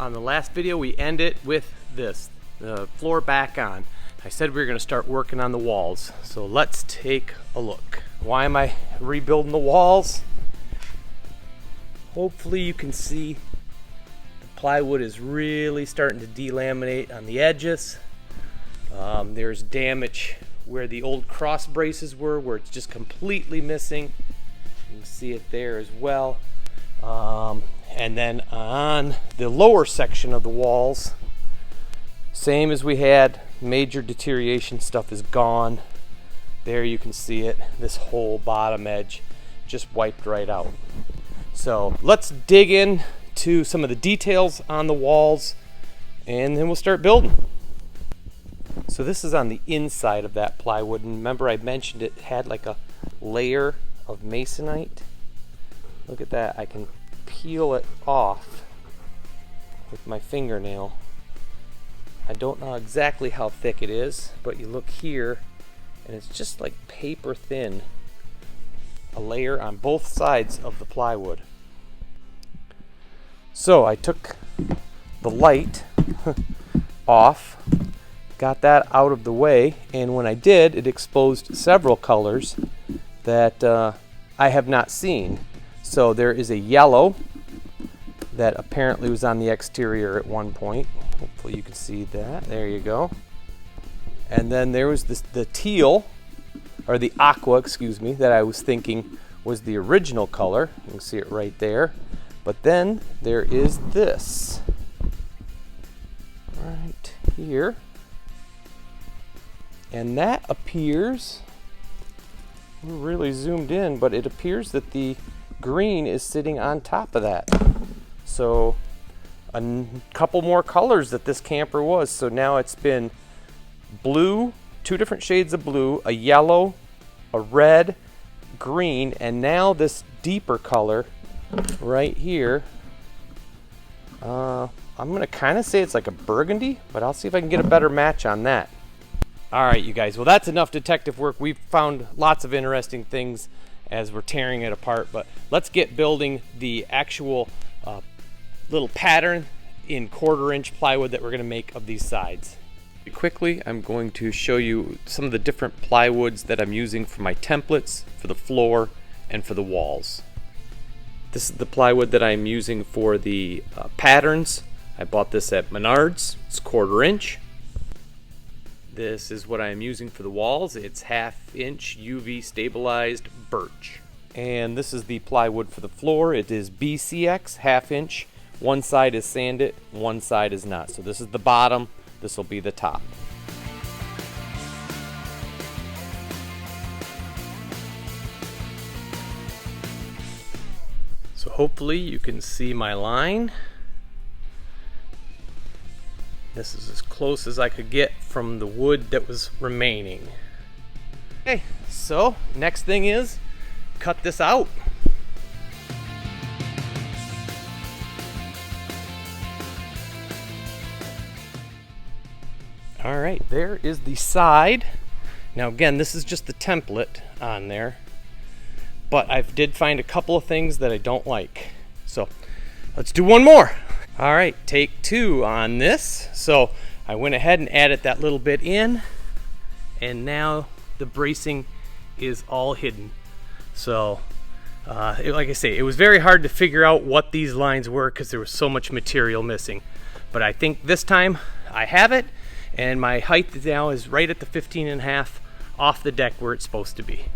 on the last video we ended with this, the floor back on. I said we were going to start working on the walls, so let's take a look. Why am I rebuilding the walls? Hopefully you can see the plywood is really starting to delaminate on the edges. There's damage where the old cross braces were, where it's just completely missing. You can see it there as well. And then on the lower section of the walls, same as we had, major deterioration stuff is gone. There you can see it, this whole bottom edge just wiped right out. So let's dig in to some of the details on the walls and then we'll start building. So this is on the inside of that plywood, and remember I mentioned it had like a layer of masonite. Look at that, I can peel it off with my fingernail. I don't know exactly how thick it is, but you look here and it's just like paper thin, a layer on both sides of the plywood. So I took the light off, got that out of the way, and when I did, it exposed several colors that I have not seen. So there is a yellow that apparently was on the exterior at one point. Hopefully you can see that. There you go. And then there was the teal, or the aqua, excuse me, that I was thinking was the original color. You can see it right there. But then there is this right here. And that appears, we're really zoomed in, but it appears that the green is sitting on top of that. So a couple more colors that this camper was. So now it's been blue, two different shades of blue, a yellow, a red, green, and now this deeper color right here. I'm gonna kind of say it's like a burgundy, but I'll see if I can get a better match on that. All right, you guys, well, that's enough detective work. We've found lots of interesting things as we're tearing it apart, but let's get building the actual little pattern in 1/4-inch plywood that we're going to make of these sides. Quickly, I'm going to show you some of the different plywoods that I'm using for my templates, for the floor, and for the walls. This is the plywood that I'm using for the patterns. I bought this at Menards. It's 1/4-inch. This is what I'm using for the walls. It's 1/2-inch UV stabilized birch. And this is the plywood for the floor. It is BCX 1/2-inch. One side is sanded, one side is not. So this is the bottom, this will be the top. So hopefully you can see my line. This is as close as I could get from the wood that was remaining. Okay, so next thing is cut this out. All right, there is the side. Now again, this is just the template on there, but I did find a couple of things that I don't like. So let's do one more. All right, take 2 on this. So I went ahead and added that little bit in, and now the bracing is all hidden. So like I say, it was very hard to figure out what these lines were because there was so much material missing. But I think this time I have it, and my height now is right at the 15.5 off the deck where it's supposed to be.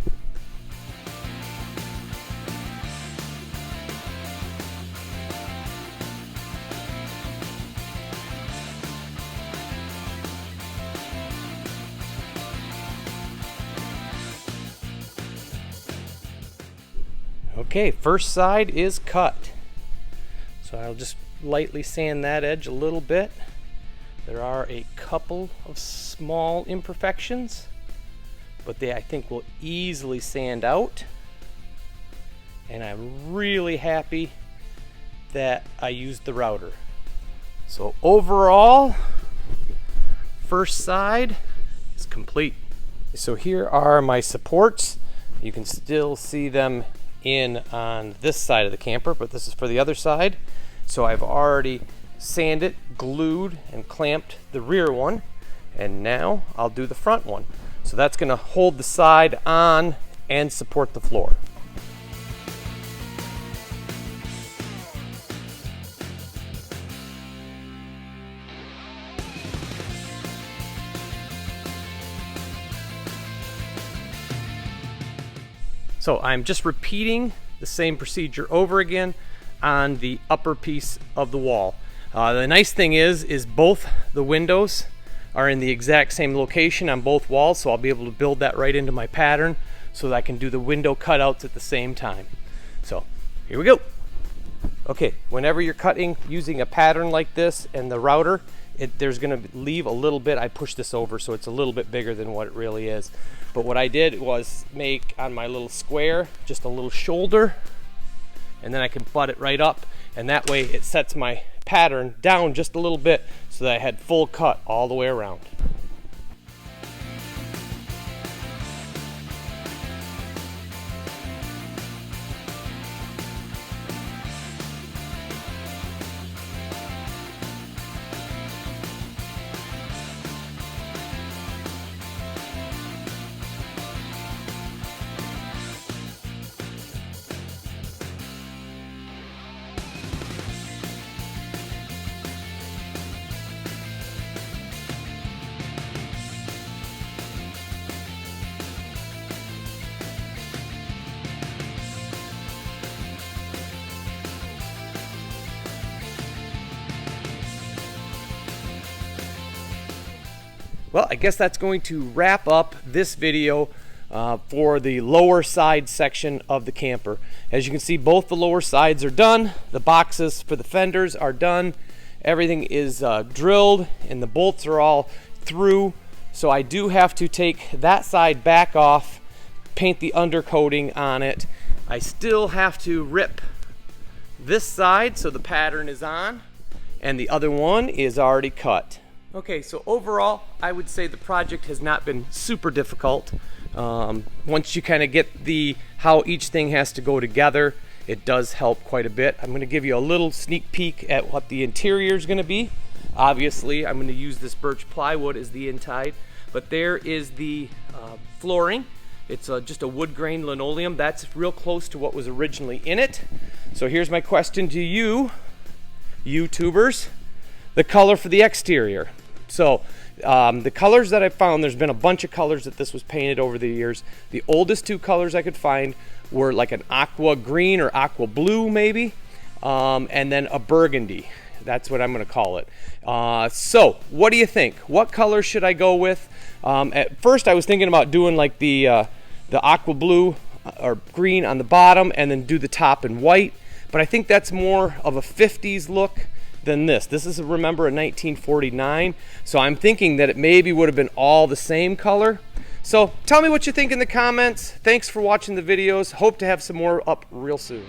Okay, first side is cut. So I'll just lightly sand that edge a little bit. There are a couple of small imperfections, but they I think will easily sand out. And I'm really happy that I used the router. So overall, first side is complete. So here are my supports. You can still see them in on this side of the camper, but this is for the other side. So I've already sanded, glued, and clamped the rear one. And now I'll do the front one. So that's going to hold the side on and support the floor. So I'm just repeating the same procedure over again on the upper piece of the wall. The nice thing is both the windows are in the exact same location on both walls, so I'll be able to build that right into my pattern so that I can do the window cutouts at the same time. So here we go. Okay, whenever you're cutting using a pattern like this and the router, there's going to leave a little bit. I pushed this over so it's a little bit bigger than what it really is. But what I did was make on my little square just a little shoulder, and then I can butt it right up, and that way it sets my pattern down just a little bit so that I had full cut all the way around. Well, I guess that's going to wrap up this video for the lower side section of the camper. As you can see, both the lower sides are done. The boxes for the fenders are done. Everything is drilled and the bolts are all through. So I do have to take that side back off, paint the undercoating on it. I still have to rip this side so the pattern is on, and the other one is already cut. Okay, so overall, I would say the project has not been super difficult. Once you kind of get how each thing has to go together, it does help quite a bit. I'm going to give you a little sneak peek at what the interior is going to be. Obviously, I'm going to use this birch plywood as the inside, but there is the flooring. It's just a wood grain linoleum. That's real close to what was originally in it. So here's my question to you, YouTubers: the color for the exterior. So the colors that I found, there's been a bunch of colors that this was painted over the years. The oldest two colors I could find were like an aqua green or aqua blue maybe, and then a burgundy. That's what I'm going to call it. So what do you think? What color should I go with? At first I was thinking about doing like the aqua blue or green on the bottom and then do the top in white, but I think that's more of a 50s look than this. This is, remember, a 1949, so I'm thinking that it maybe would have been all the same color. So tell me what you think in the comments. Thanks for watching the videos. Hope to have some more up real soon.